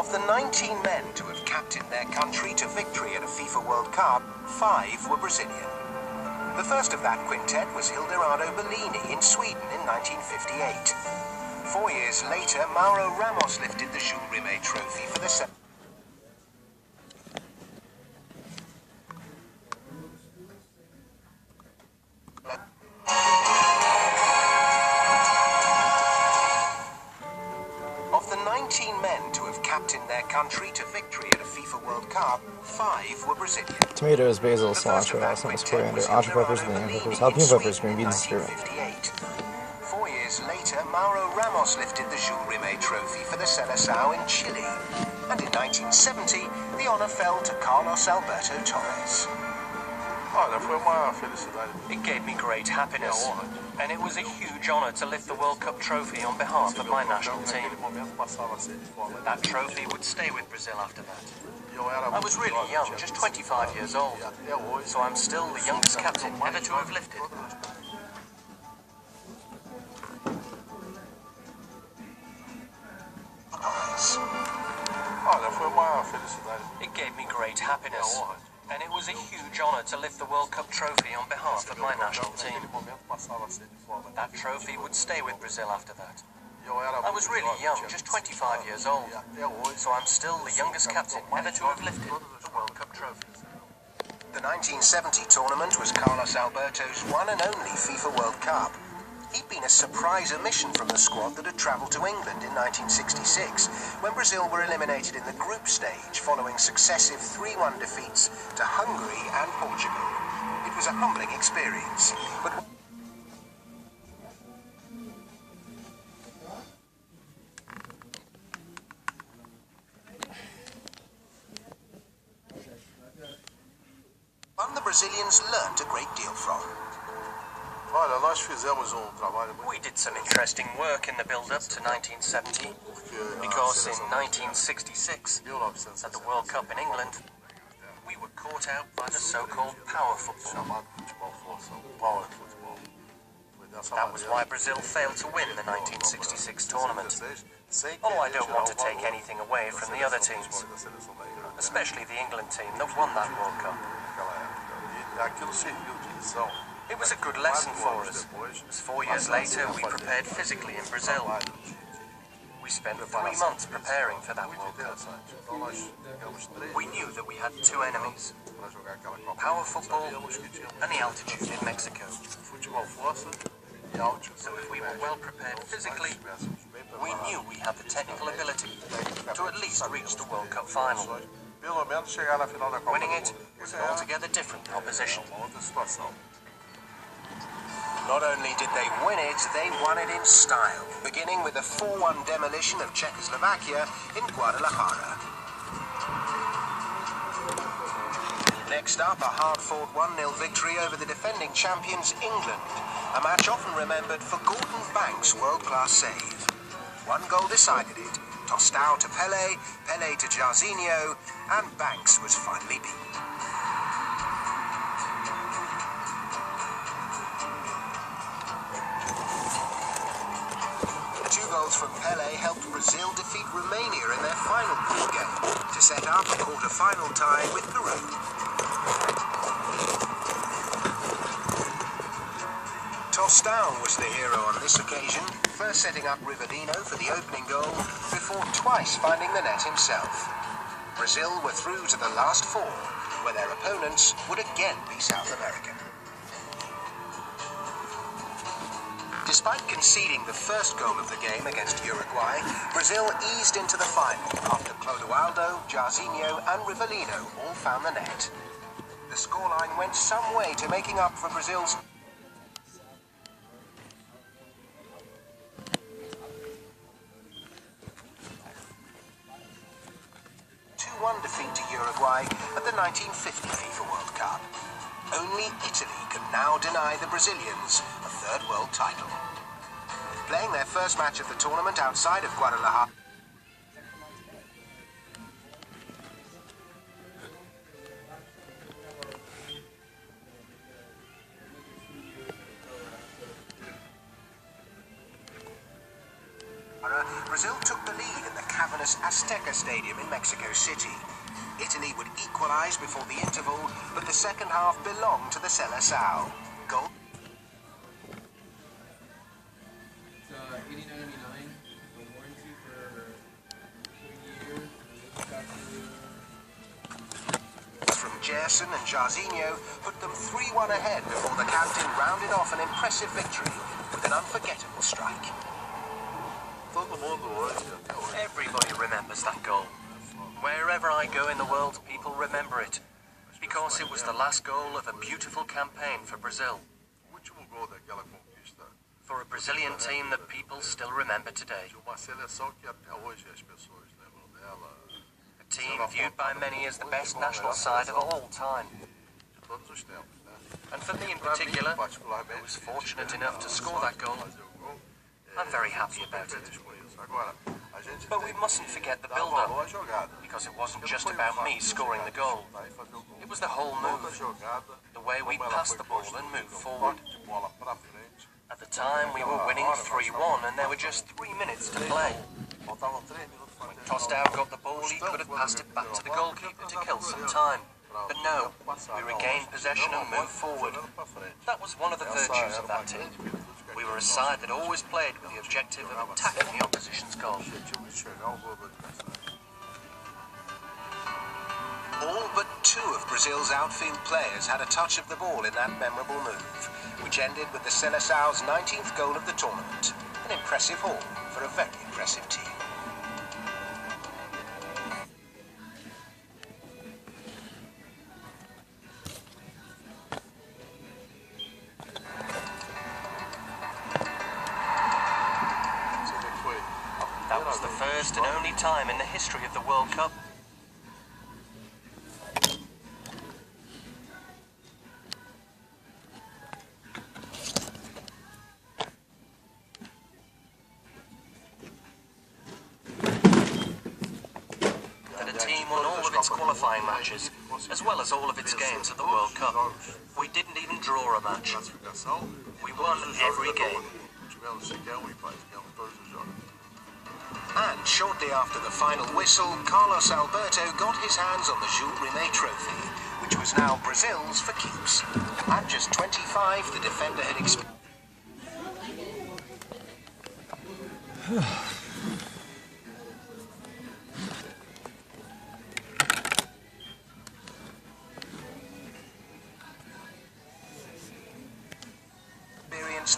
Of the 19 men to have captained their country to victory at a FIFA World Cup, 5 were Brazilian. The first of that quintet was Hilderado Bellini in Sweden in 1958. 4 years later, Mauro Ramos lifted the Jules Rimet trophy for the Of the 19 men to have captained their country to victory at a FIFA World Cup, 5 were Brazilian. Tomatoes, basil, cilantro, essence, coriander, onion peppers, banana peppers, jalapeno peppers, green beans, and syrup. 4 years later, Mauro Ramos lifted the Jules Rimet trophy for the Seleção in Chile. And in 1970, the honour fell to Carlos Alberto Torres. It gave me great happiness, and it was a huge honour to lift the World Cup trophy on behalf of my national team. That trophy would stay with Brazil after that. I was really young, just 25 years old, so I'm still the youngest captain ever to have lifted. It gave me great happiness, and it was a huge honour to lift the World Cup trophy on behalf of my national team. That trophy would stay with Brazil after that. I was really young, just 25 years old, so I'm still the youngest captain ever to have lifted the World Cup trophy. The 1970 tournament was Carlos Alberto's one and only FIFA World Cup. He'd been a surprise omission from the squad that had travelled to England in 1966, when Brazil were eliminated in the group stage following successive 3-1 defeats to Hungary and Portugal. It was a humbling experience, but one the Brazilians learned a great deal from. We did some interesting work in the build-up to 1970, because in 1966, at the World Cup in England, we were caught out by the so-called power football. That was why Brazil failed to win the 1966 tournament. Oh, I don't want to take anything away from the other teams, especially the England team that won that World Cup. It was a good lesson for us, as 4 years later we prepared physically in Brazil. We spent 3 months preparing for that World Cup. We knew that we had 2 enemies, power football and the altitude in Mexico. So if we were well prepared physically, we knew we had the technical ability to at least reach the World Cup final. Winning it was an altogether different proposition. Not only did they win it, they won it in style, beginning with a 4-1 demolition of Czechoslovakia in Guadalajara. Next up, a hard-fought 1-0 victory over the defending champions England, a match often remembered for Gordon Banks' world-class save. 1 goal decided it. Tostão to Pelé, Pelé to Jairzinho, and Banks was finally beaten. From Pelé helped Brazil defeat Romania in their final pool game to set up a quarter-final tie with Peru. Tostão was the hero on this occasion, first setting up Rivellino for the opening goal before twice finding the net himself. Brazil were through to the last 4, where their opponents would again be South American. Despite conceding the first goal of the game against Uruguay, Brazil eased into the final after Clodoaldo, Jairzinho and Rivellino all found the net. The scoreline went some way to making up for Brazil's 2-1 defeat to Uruguay at the 1950 FIFA World Cup. Only Italy could now deny the Brazilians a 3rd world title. Playing their first match of the tournament outside of Guadalajara, Brazil took the lead in the cavernous Azteca Stadium in Mexico City. Italy would equalize before the interval, but the second half belonged to the Seleção. Goal. It's $89.99. The warranty for 3 years. From Gerson and Jarzinho put them 3-1 ahead before the captain rounded off an impressive victory with an unforgettable strike. Everybody remembers that goal. Wherever I go in the world, people remember it. Because it was the last goal of a beautiful campaign for Brazil. For a Brazilian team that people still remember today. A team viewed by many as the best national side of all time. And for me in particular, who was fortunate enough to score that goal, I'm very happy about it. But we mustn't forget the build-up, because it wasn't just about me scoring the goal. It was the whole move, the way we passed the ball and moved forward. At the time, we were winning 3-1, and there were just 3 minutes to play. When Tostão got the ball, he could have passed it back to the goalkeeper to kill some time. But no, we regained possession and moved forward. That was one of the virtues of that team. We were a side that always played with the objective of attacking the opposition's goal. All but 2 of Brazil's outfield players had a touch of the ball in that memorable move, which ended with the Seleção's 19th goal of the tournament. An impressive haul for a very impressive team. That was the first and only time in the history of the World Cup that a team won all of its qualifying matches, as well as all of its games at the World Cup. We didn't even draw a match. We won every game. And shortly after the final whistle, Carlos Alberto got his hands on the Jules Rimet trophy, which was now Brazil's for keeps. At just 25, the defender had experienced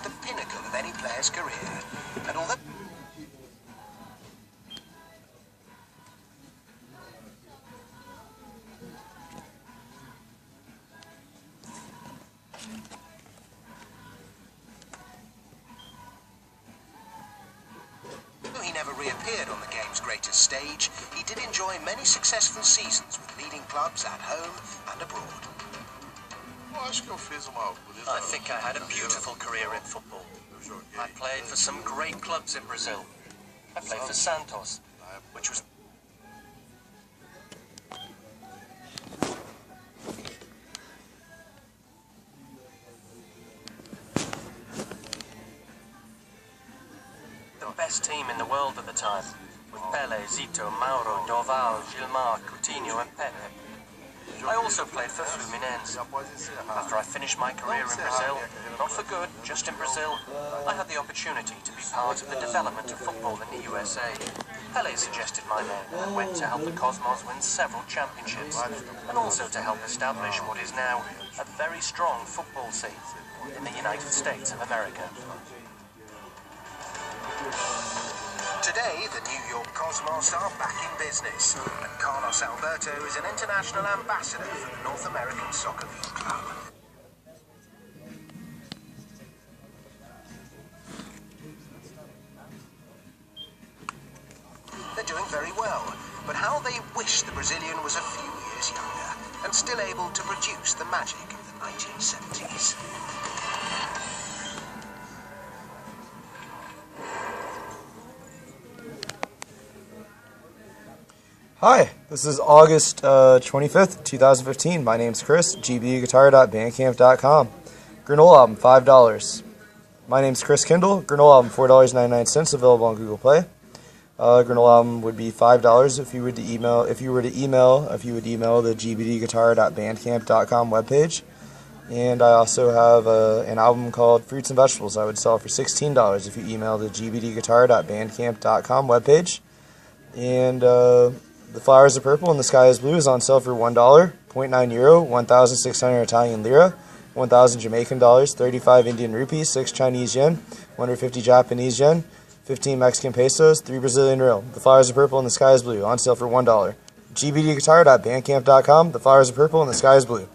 the pinnacle of any player's career. And although he never reappeared on the game's greatest stage, he did enjoy many successful seasons with leading clubs at home and abroad. I think I had a beautiful career in football. I played for some great clubs in Brazil. I played for Santos, which was the best team in the world at the time, with Pelé, Zito, Mauro, Doval, Gilmar, Coutinho and Pepe. I also played for Fluminense. After I finished my career in Brazil, not for good, just in Brazil, I had the opportunity to be part of the development of football in the USA. Pelé suggested my name and went to help the Cosmos win several championships, and also to help establish what is now a very strong football scene in the United States of America. Today, the New York Cosmos are back in business, and Carlos Alberto is an international ambassador for the North American Soccer League club. They're doing very well, but how they wish the Brazilian was a few years younger and still able to produce the magic of the 1970s. Hi, this is August 25th, 2015. My name's Chris, gbguitar.bandcamp.com. Granola album, $5. My name's Chris Kindle. Granola album, $4.99, available on Google Play. Granola album would be $5 if you would email the gbdguitar.bandcamp.com webpage. And I also have an album called Fruits and Vegetables I would sell for $16 if you email the gbdguitar.bandcamp.com webpage. And The Flowers Are Purple and the Sky Is Blue is on sale for $1, 0.9 euro, 1,600 Italian lira, 1,000 Jamaican dollars, 35 Indian rupees, 6 Chinese yen, 150 Japanese yen, 15 Mexican pesos, 3 Brazilian real. The Flowers Are Purple and the Sky Is Blue on sale for $1. gbdguitar.bandcamp.com. The Flowers Are Purple and the Sky Is Blue.